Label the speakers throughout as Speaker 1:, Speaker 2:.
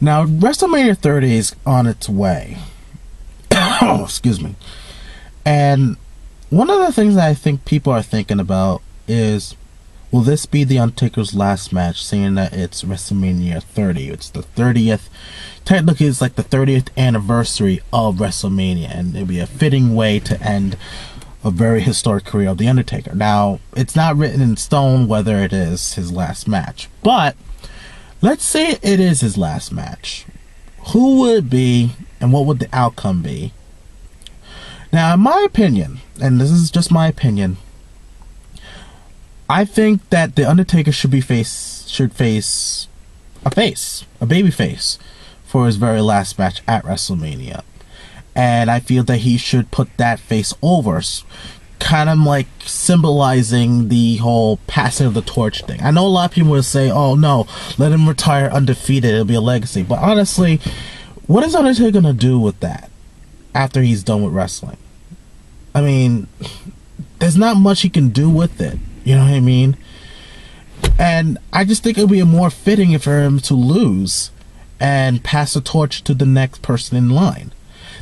Speaker 1: Now, WrestleMania 30 is on its way. Oh, excuse me. And one of the things that I think people are thinking about is, will this be the Undertaker's last match, seeing that it's WrestleMania 30? It's the 30th. Technically, it's like the 30th anniversary of WrestleMania, and it'd be a fitting way to end a very historic career of The Undertaker. Now, it's not written in stone whether it is his last match, but let's say it is his last match. Who would it be, and what would the outcome be? Now, in my opinion, and this is just my opinion, I think that The Undertaker should face a baby face, for his very last match at WrestleMania. And I feel that he should put that face over, kind of like symbolizing the whole passing of the torch thing. I know a lot of people will say, oh no, let him retire undefeated, it'll be a legacy. But honestly, what is Undertaker gonna do with that after he's done with wrestling? I mean, there's not much he can do with it, you know what I mean? And I just think it would be more fitting for him to lose and pass the torch to the next person in line.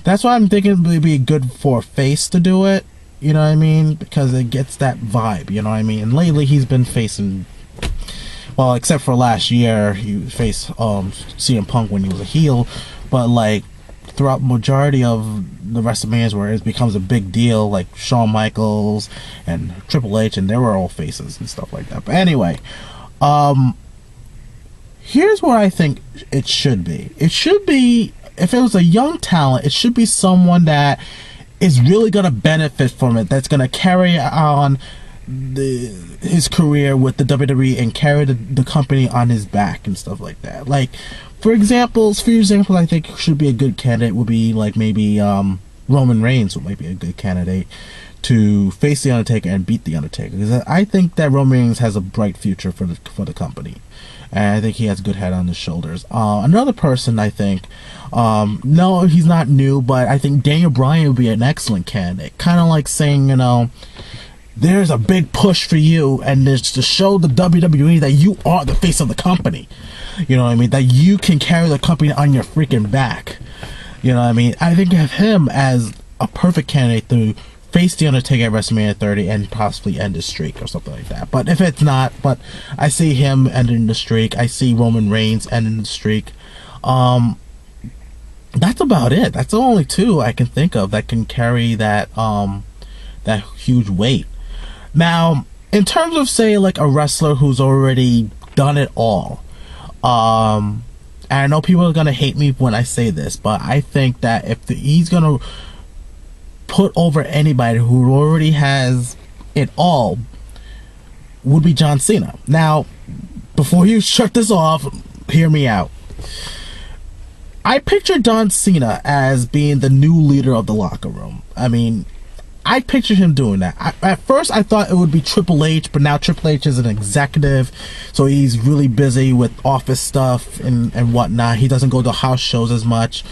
Speaker 1: That's why I'm thinking it would be good for a face to do it, you know what I mean? Because it gets that vibe, you know what I mean? And lately he's been facing, well, except for last year, he faced CM Punk when he was a heel, but like throughout majority of the WrestleManias where it becomes a big deal, like Shawn Michaels and Triple H, and they were all faces and stuff like that. But anyway, here's what I think it should be. It should be, if it was a young talent, it should be someone that is really going to benefit from it, that's going to carry on his career with the WWE and carry the company on his back and stuff like that. Like, for example, I think should be a good candidate would be like maybe Roman Reigns might be a good candidate to face the Undertaker and beat the Undertaker, because I think that Roman Reigns has a bright future for the company, and I think he has a good head on his shoulders. Another person, I think, no, he's not new, but I think Daniel Bryan would be an excellent candidate. Kind of like saying, you know, there's a big push for you, and it's to show the WWE that you are the face of the company. You know what I mean? That you can carry the company on your freaking back. You know what I mean? I think of him as a perfect candidate to face the Undertaker at WrestleMania 30 and possibly end the streak or something like that. But if it's not, but I see him ending the streak. I see Roman Reigns ending the streak. That's about it. That's the only two I can think of that can carry that that huge weight. Now, in terms of, say, like a wrestler who's already done it all, and I know people are gonna hate me when I say this, but I think that if he's gonna put over anybody who already has it all, would be John Cena. Now, before you shut this off, hear me out. I picture John Cena as being the new leader of the locker room. I mean, I pictured him doing that. At first, I thought it would be Triple H, but now Triple H is an executive, so he's really busy with office stuff and whatnot. He doesn't go to house shows as much.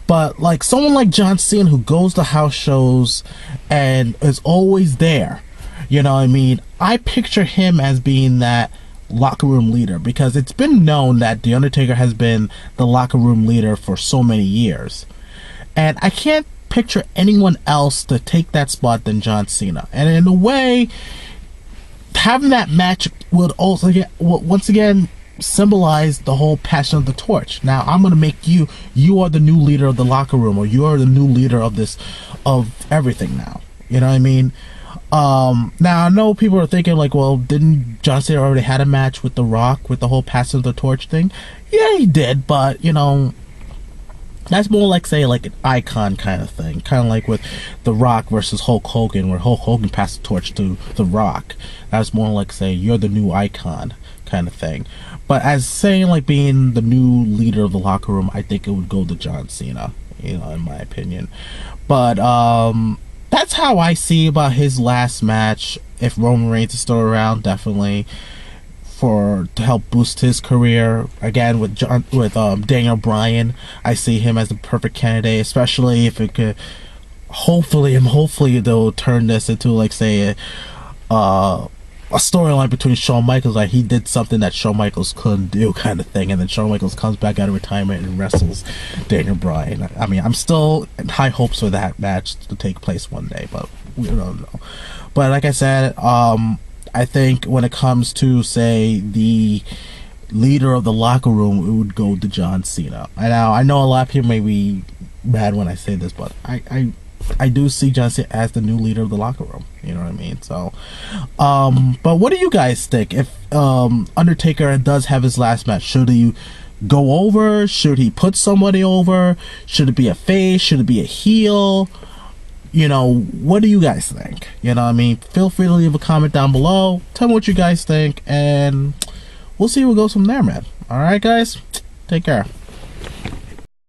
Speaker 1: But like someone like John Cena, who goes to house shows and is always there, you know what I mean? I picture him as being that locker room leader, because it's been known that The Undertaker has been the locker room leader for so many years. And I can't picture anyone else to take that spot than John Cena. And in a way, having that match would also once again symbolize the whole passing of the torch. Now I'm gonna make you are the new leader of the locker room, or you are the new leader of everything now. You know what I mean? Now I know people are thinking like, well, didn't John Cena already had a match with The Rock with the whole passing of the torch thing? Yeah, he did, but you know, that's more like, say, like an icon kind of thing. Kind of like with The Rock versus Hulk Hogan, where Hulk Hogan passed the torch to The Rock. That's more like, say, you're the new icon kind of thing. But as saying, like, being the new leader of the locker room, I think it would go to John Cena, you know, in my opinion. But, that's how I see about his last match. If Roman Reigns is still around, definitely. To help boost his career again with Daniel Bryan, I see him as the perfect candidate, especially if it could hopefully they'll turn this into, like, say, a storyline between Shawn Michaels, like he did something that Shawn Michaels couldn't do, kind of thing, and then Shawn Michaels comes back out of retirement and wrestles Daniel Bryan. I mean, I'm still in high hopes for that match to take place one day, but we don't know. But like I said, I think when it comes to, say, the leader of the locker room, it would go to John Cena. I know a lot of people may be mad when I say this, but I do see John Cena as the new leader of the locker room. You know what I mean? So, but what do you guys think? If Undertaker does have his last match, should he go over? Should he put somebody over? Should it be a face? Should it be a heel? You know, what do you guys think? You know what I mean? Feel free to leave a comment down below. Tell me what you guys think, and we'll see where it goes from there, man. Alright, guys? Take care.